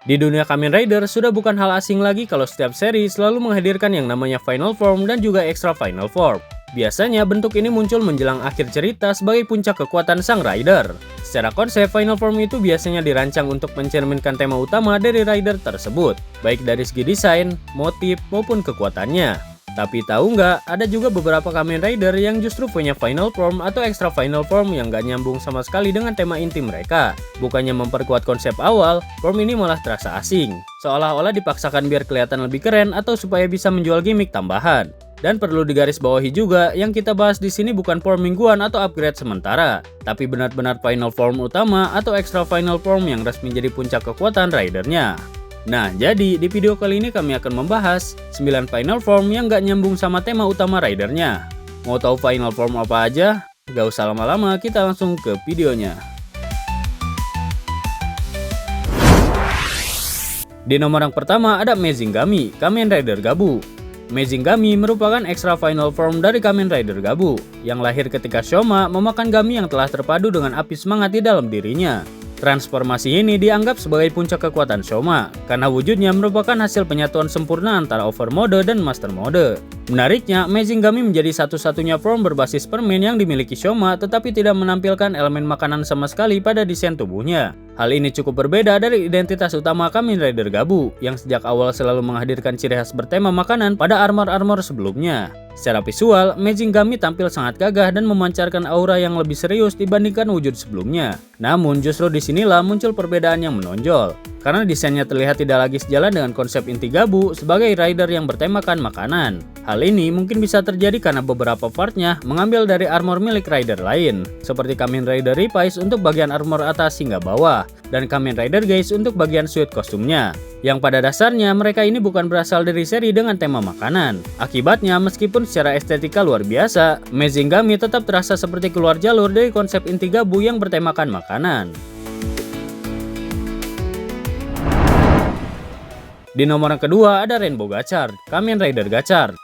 Di dunia Kamen Rider sudah bukan hal asing lagi kalau setiap seri selalu menghadirkan yang namanya Final Form dan juga Extra Final Form. Biasanya bentuk ini muncul menjelang akhir cerita sebagai puncak kekuatan sang rider. Secara konsep, Final Form itu biasanya dirancang untuk mencerminkan tema utama dari rider tersebut, baik dari segi desain, motif, maupun kekuatannya. Tapi tahu nggak, ada juga beberapa Kamen Rider yang justru punya Final Form atau Extra Final Form yang nggak nyambung sama sekali dengan tema inti mereka. Bukannya memperkuat konsep awal, form ini malah terasa asing. Seolah-olah dipaksakan biar kelihatan lebih keren atau supaya bisa menjual gimmick tambahan. Dan perlu digarisbawahi juga, yang kita bahas di sini bukan form mingguan atau upgrade sementara, tapi benar-benar Final Form utama atau Extra Final Form yang resmi jadi puncak kekuatan ridernya. Nah, jadi di video kali ini kami akan membahas 9 Final Form yang gak nyambung sama tema utama ridernya. Mau tahu Final Form apa aja? Gak usah lama-lama, kita langsung ke videonya. Di nomor yang pertama ada Amazing Gami, Kamen Rider Gabu. Amazing Gami merupakan extra final form dari Kamen Rider Gabu, yang lahir ketika Shoma memakan Gami yang telah terpadu dengan api semangat di dalam dirinya. Transformasi ini dianggap sebagai puncak kekuatan Shoma, karena wujudnya merupakan hasil penyatuan sempurna antara Over Mode dan Master Mode. Menariknya, Amazing Gami menjadi satu-satunya form berbasis permen yang dimiliki Shoma tetapi tidak menampilkan elemen makanan sama sekali pada desain tubuhnya. Hal ini cukup berbeda dari identitas utama Kamen Rider Gabu, yang sejak awal selalu menghadirkan ciri khas bertema makanan pada armor-armor sebelumnya. Secara visual, Amazing Gami tampil sangat gagah dan memancarkan aura yang lebih serius dibandingkan wujud sebelumnya. Namun justru disinilah muncul perbedaan yang menonjol, karena desainnya terlihat tidak lagi sejalan dengan konsep inti Gabu sebagai rider yang bertemakan makanan. Hal ini mungkin bisa terjadi karena beberapa partnya mengambil dari armor milik rider lain, seperti Kamen Rider Reprise untuk bagian armor atas hingga bawah, dan Kamen Rider Geist untuk bagian suit kostumnya, yang pada dasarnya mereka ini bukan berasal dari seri dengan tema makanan. Akibatnya, meskipun secara estetika luar biasa, Amazing Gami tetap terasa seperti keluar jalur dari konsep inti Gabu yang bertemakan makanan. Di nomor yang kedua ada Rainbow Gachard, Kamen Rider Gachard.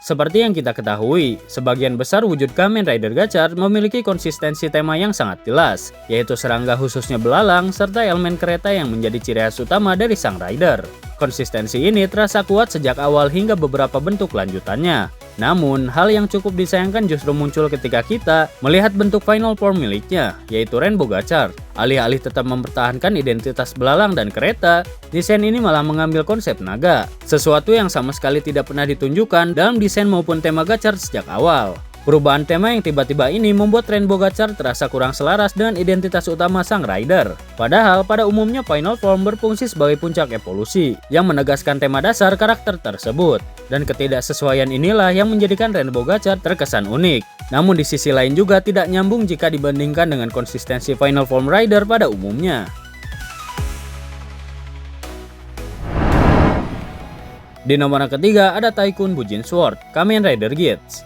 Seperti yang kita ketahui, sebagian besar wujud Kamen Rider Gachard memiliki konsistensi tema yang sangat jelas, yaitu serangga khususnya belalang serta elemen kereta yang menjadi ciri khas utama dari sang rider. Konsistensi ini terasa kuat sejak awal hingga beberapa bentuk lanjutannya. Namun, hal yang cukup disayangkan justru muncul ketika kita melihat bentuk final form miliknya, yaitu Rainbow Gachard. Alih-alih tetap mempertahankan identitas belalang dan kereta, desain ini malah mengambil konsep naga, sesuatu yang sama sekali tidak pernah ditunjukkan dalam desain maupun tema Gachard sejak awal. Perubahan tema yang tiba-tiba ini membuat Rainbow Gachard terasa kurang selaras dengan identitas utama sang rider. Padahal pada umumnya Final Form berfungsi sebagai puncak evolusi yang menegaskan tema dasar karakter tersebut. Dan ketidaksesuaian inilah yang menjadikan Rainbow Gachard terkesan unik. Namun di sisi lain juga tidak nyambung jika dibandingkan dengan konsistensi Final Form rider pada umumnya. Di nomor yang ketiga ada Tycoon Bujin Sword, Kamen Rider Geats.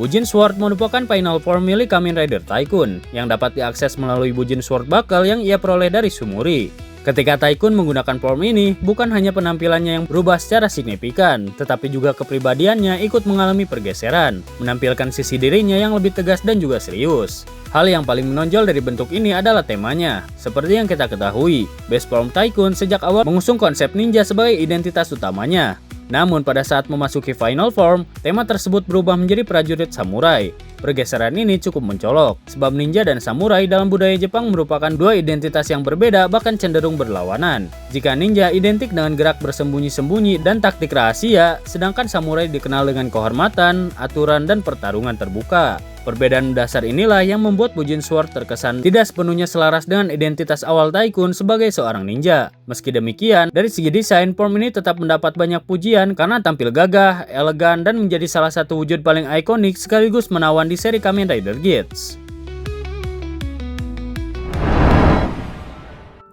Bujin Sword merupakan final form milik Kamen Rider Tycoon yang dapat diakses melalui Bujin Sword bakal yang ia peroleh dari Sumuri. Ketika Tycoon menggunakan form ini, bukan hanya penampilannya yang berubah secara signifikan, tetapi juga kepribadiannya ikut mengalami pergeseran, menampilkan sisi dirinya yang lebih tegas dan juga serius. Hal yang paling menonjol dari bentuk ini adalah temanya. Seperti yang kita ketahui, base form Tycoon sejak awal mengusung konsep ninja sebagai identitas utamanya. Namun pada saat memasuki final form, tema tersebut berubah menjadi prajurit samurai. Pergeseran ini cukup mencolok, sebab ninja dan samurai dalam budaya Jepang merupakan dua identitas yang berbeda bahkan cenderung berlawanan. Jika ninja identik dengan gerak bersembunyi-sembunyi dan taktik rahasia, sedangkan samurai dikenal dengan kehormatan, aturan, dan pertarungan terbuka. Perbedaan dasar inilah yang membuat Bujin Sword terkesan tidak sepenuhnya selaras dengan identitas awal Tycoon sebagai seorang ninja. Meski demikian, dari segi desain, form ini tetap mendapat banyak pujian karena tampil gagah, elegan, dan menjadi salah satu wujud paling ikonik sekaligus menawan di seri Kamen Rider Geats.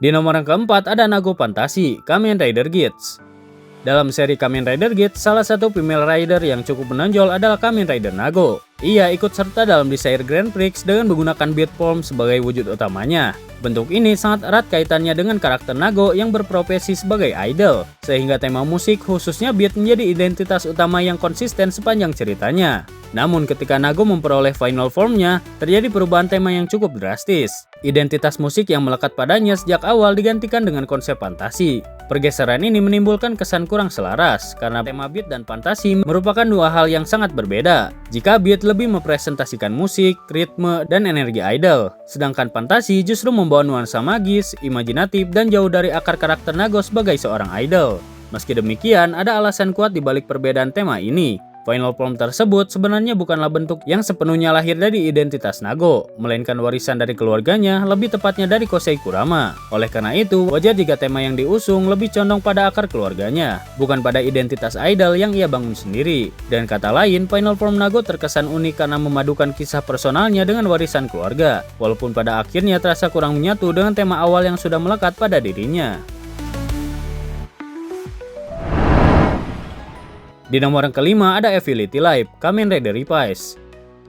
Di nomor yang keempat ada Nago Fantasi, Kamen Rider Geats. Dalam seri Kamen Rider Geats, salah satu female rider yang cukup menonjol adalah Kamen Rider Nago. Ia ikut serta dalam desain Grand Prix dengan menggunakan beat form sebagai wujud utamanya. Bentuk ini sangat erat kaitannya dengan karakter Nago yang berprofesi sebagai idol, sehingga tema musik khususnya beat menjadi identitas utama yang konsisten sepanjang ceritanya. Namun ketika Nago memperoleh final formnya, terjadi perubahan tema yang cukup drastis. Identitas musik yang melekat padanya sejak awal digantikan dengan konsep fantasi. Pergeseran ini menimbulkan kesan kurang selaras, karena tema beat dan fantasi merupakan dua hal yang sangat berbeda. Jika beat lebih mempresentasikan musik, ritme, dan energi idol, sedangkan fantasi justru membawa nuansa magis, imajinatif, dan jauh dari akar karakter Nago sebagai seorang idol. Meski demikian, ada alasan kuat di balik perbedaan tema ini. Final form tersebut sebenarnya bukanlah bentuk yang sepenuhnya lahir dari identitas Nago, melainkan warisan dari keluarganya, lebih tepatnya dari Kosei Kurama. Oleh karena itu, wajar jika tema yang diusung lebih condong pada akar keluarganya, bukan pada identitas idol yang ia bangun sendiri. Dan kata lain, final form Nago terkesan unik karena memadukan kisah personalnya dengan warisan keluarga, walaupun pada akhirnya terasa kurang menyatu dengan tema awal yang sudah melekat pada dirinya. Di nomor yang kelima ada Evility Live, Kamen Rider Reprise.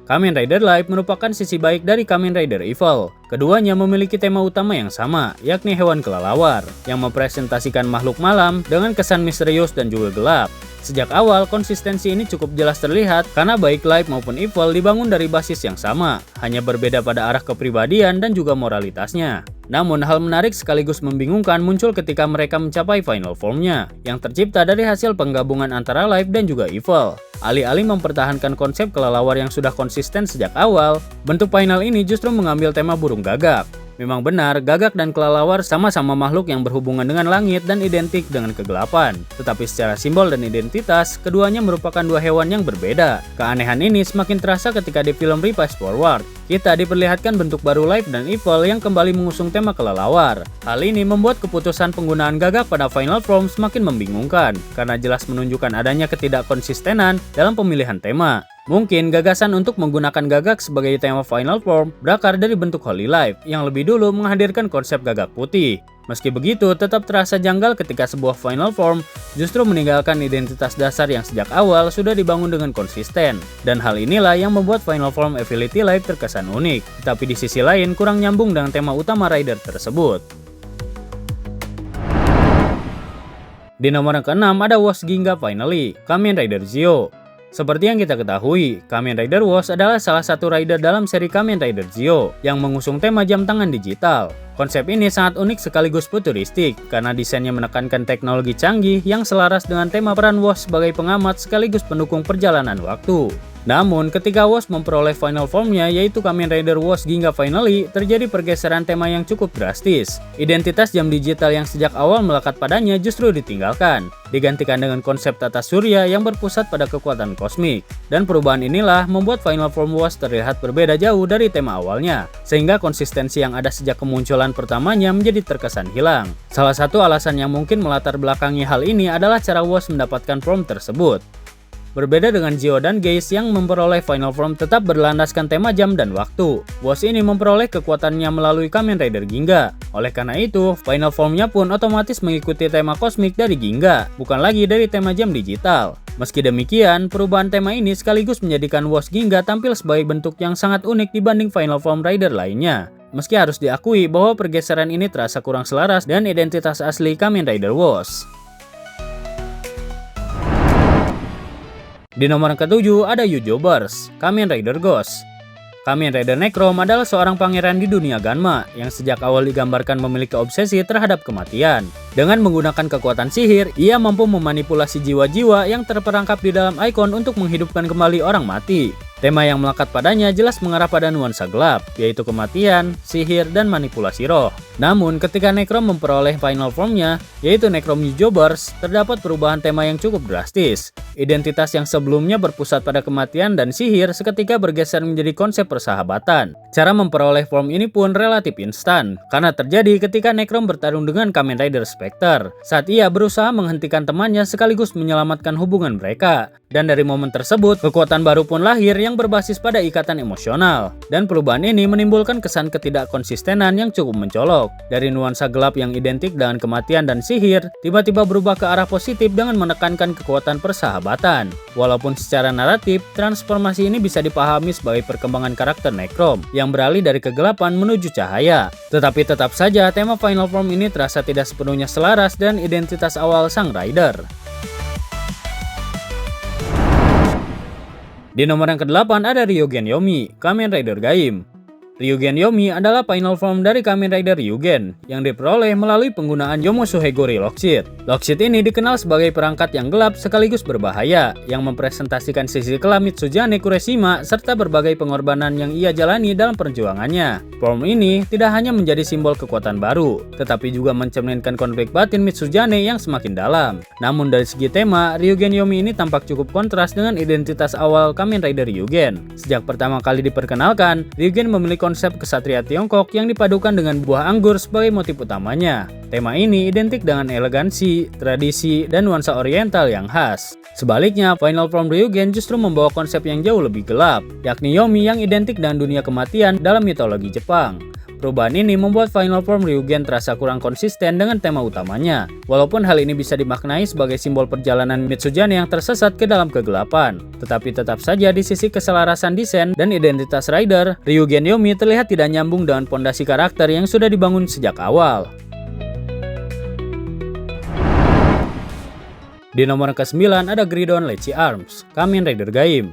Kamen Rider Live merupakan sisi baik dari Kamen Rider Evil. Keduanya memiliki tema utama yang sama, yakni hewan kelelawar, yang mempresentasikan makhluk malam dengan kesan misterius dan juga gelap. Sejak awal, konsistensi ini cukup jelas terlihat karena baik Live maupun Evil dibangun dari basis yang sama, hanya berbeda pada arah kepribadian dan juga moralitasnya. Namun hal menarik sekaligus membingungkan muncul ketika mereka mencapai final formnya, yang tercipta dari hasil penggabungan antara Live dan juga Evil. Alih-alih mempertahankan konsep kelelawar yang sudah konsisten sejak awal, bentuk final ini justru mengambil tema burung gagak. Memang benar, gagak dan kelelawar sama-sama makhluk yang berhubungan dengan langit dan identik dengan kegelapan. Tetapi secara simbol dan identitas, keduanya merupakan dua hewan yang berbeda. Keanehan ini semakin terasa ketika di film Reprise Forward. Kita diperlihatkan bentuk baru Live dan Evil yang kembali mengusung tema kelelawar. Hal ini membuat keputusan penggunaan gagak pada final form semakin membingungkan, karena jelas menunjukkan adanya ketidakkonsistenan dalam pemilihan tema. Mungkin gagasan untuk menggunakan gagak sebagai tema final form berakar dari bentuk Holy Life yang lebih dulu menghadirkan konsep gagak putih. Meski begitu, tetap terasa janggal ketika sebuah final form justru meninggalkan identitas dasar yang sejak awal sudah dibangun dengan konsisten. Dan hal inilah yang membuat final form Evility Live terkesan unik, tapi di sisi lain kurang nyambung dengan tema utama rider tersebut. Di nomor yang ke-6 ada Wash Ginga Finally, Kamen Rider Zio. Seperti yang kita ketahui, Kamen Rider Wash adalah salah satu rider dalam seri Kamen Rider Zio yang mengusung tema jam tangan digital. Konsep ini sangat unik sekaligus futuristik karena desainnya menekankan teknologi canggih yang selaras dengan tema peran Wash sebagai pengamat sekaligus pendukung perjalanan waktu. Namun, ketika Wash memperoleh final formnya yaitu Kamen Rider Wash Ginga Finally, terjadi pergeseran tema yang cukup drastis. Identitas jam digital yang sejak awal melekat padanya justru ditinggalkan, digantikan dengan konsep tata surya yang berpusat pada kekuatan kosmik. Dan perubahan inilah membuat final form Wash terlihat berbeda jauh dari tema awalnya, sehingga konsistensi yang ada sejak kemunculan pertamanya menjadi terkesan hilang. Salah satu alasan yang mungkin melatar belakangi hal ini adalah cara Wash mendapatkan form tersebut. Berbeda dengan Zio dan Geis yang memperoleh final form tetap berlandaskan tema jam dan waktu, Wash ini memperoleh kekuatannya melalui Kamen Rider Ginga. Oleh karena itu, final formnya pun otomatis mengikuti tema kosmik dari Ginga, bukan lagi dari tema jam digital. Meski demikian, perubahan tema ini sekaligus menjadikan Wash Ginga tampil sebagai bentuk yang sangat unik dibanding final form rider lainnya. Meski harus diakui bahwa pergeseran ini terasa kurang selaras dan identitas asli Kamen Rider Wash. Di nomor ke-7 ada Yujobers, Kamen Rider Ghost. Kamen Rider Necrom adalah seorang pangeran di dunia Ganma yang sejak awal digambarkan memiliki obsesi terhadap kematian. Dengan menggunakan kekuatan sihir, ia mampu memanipulasi jiwa-jiwa yang terperangkap di dalam ikon untuk menghidupkan kembali orang mati. Tema yang melekat padanya jelas mengarah pada nuansa gelap, yaitu kematian, sihir, dan manipulasi roh. Namun, ketika Necrom memperoleh final formnya, yaitu Necrom Yujobers, terdapat perubahan tema yang cukup drastis. Identitas yang sebelumnya berpusat pada kematian dan sihir seketika bergeser menjadi konsep persahabatan. Cara memperoleh form ini pun relatif instan, karena terjadi ketika Necrom bertarung dengan Kamen Rider Spectre, saat ia berusaha menghentikan temannya sekaligus menyelamatkan hubungan mereka. Dan dari momen tersebut, kekuatan baru pun lahir yang yang berbasis pada ikatan emosional. Dan perubahan ini menimbulkan kesan ketidakkonsistenan yang cukup mencolok. Dari nuansa gelap yang identik dengan kematian dan sihir, tiba-tiba berubah ke arah positif dengan menekankan kekuatan persahabatan. Walaupun secara naratif, transformasi ini bisa dipahami sebagai perkembangan karakter Necrom yang beralih dari kegelapan menuju cahaya. Tetapi tetap saja tema Final Form ini terasa tidak sepenuhnya selaras dan identitas awal sang rider. Di nomor yang ke-8 ada Ryugen Yomi, Kamen Rider Gaim. Ryugen Yomi adalah final form dari Kamen Rider Ryugen yang diperoleh melalui penggunaan Yomosuhegori Locksheet. Locksheet ini dikenal sebagai perangkat yang gelap sekaligus berbahaya yang mempresentasikan sisi kelam Mitsujane Kureshima serta berbagai pengorbanan yang ia jalani dalam perjuangannya. Form ini tidak hanya menjadi simbol kekuatan baru, tetapi juga mencerminkan konflik batin Mitsujane yang semakin dalam. Namun dari segi tema, Ryugen Yomi ini tampak cukup kontras dengan identitas awal Kamen Rider Ryugen. Sejak pertama kali diperkenalkan, Ryugen memiliki konsep kesatria Tiongkok yang dipadukan dengan buah anggur sebagai motif utamanya. Tema ini identik dengan elegansi, tradisi, dan nuansa oriental yang khas. Sebaliknya, Final Form Ryugen justru membawa konsep yang jauh lebih gelap, yakni Yomi yang identik dengan dunia kematian dalam mitologi Jepang. Perubahan ini membuat Final Form Ryugen terasa kurang konsisten dengan tema utamanya. Walaupun hal ini bisa dimaknai sebagai simbol perjalanan Mitsujane yang tersesat ke dalam kegelapan. Tetapi tetap saja di sisi keselarasan desain dan identitas rider, Ryugen Yomi terlihat tidak nyambung dengan pondasi karakter yang sudah dibangun sejak awal. Di nomor ke-9 ada Gridon Lechi Arms, Kamen Rider Gaim.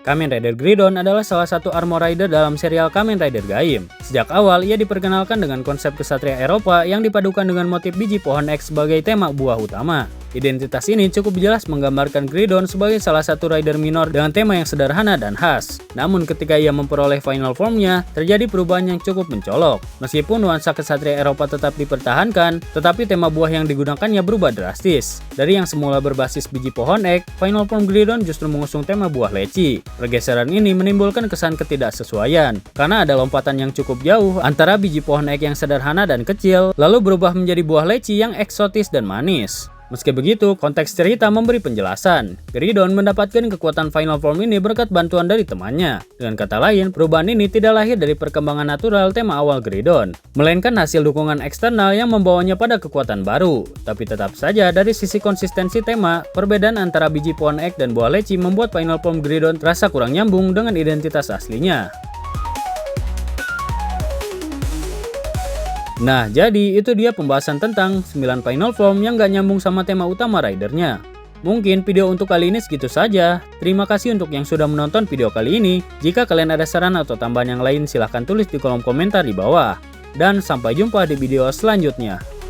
Kamen Rider Gridon adalah salah satu armor rider dalam serial Kamen Rider Gaim. Sejak awal, ia diperkenalkan dengan konsep kesatria Eropa yang dipadukan dengan motif biji pohon X sebagai tema buah utama. Identitas ini cukup jelas menggambarkan Gridon sebagai salah satu rider minor dengan tema yang sederhana dan khas. Namun ketika ia memperoleh final formnya, terjadi perubahan yang cukup mencolok. Meskipun nuansa kesatria Eropa tetap dipertahankan, tetapi tema buah yang digunakannya berubah drastis. Dari yang semula berbasis biji pohon X, final form Gridon justru mengusung tema buah leci. Pergeseran ini menimbulkan kesan ketidaksesuaian, karena ada lompatan yang cukup jauh antara biji pohon X yang sederhana dan kecil, lalu berubah menjadi buah leci yang eksotis dan manis. Meski begitu, konteks cerita memberi penjelasan. Gridon mendapatkan kekuatan final form ini berkat bantuan dari temannya. Dengan kata lain, perubahan ini tidak lahir dari perkembangan natural tema awal Gridon, melainkan hasil dukungan eksternal yang membawanya pada kekuatan baru. Tapi tetap saja dari sisi konsistensi tema, perbedaan antara biji pohon X dan buah leci membuat final form Gridon terasa kurang nyambung dengan identitas aslinya. Nah, jadi itu dia pembahasan tentang 9 final form yang gak nyambung sama tema utama ridernya. Mungkin video untuk kali ini segitu saja. Terima kasih untuk yang sudah menonton video kali ini. Jika kalian ada saran atau tambahan yang lain silahkan tulis di kolom komentar di bawah. Dan sampai jumpa di video selanjutnya.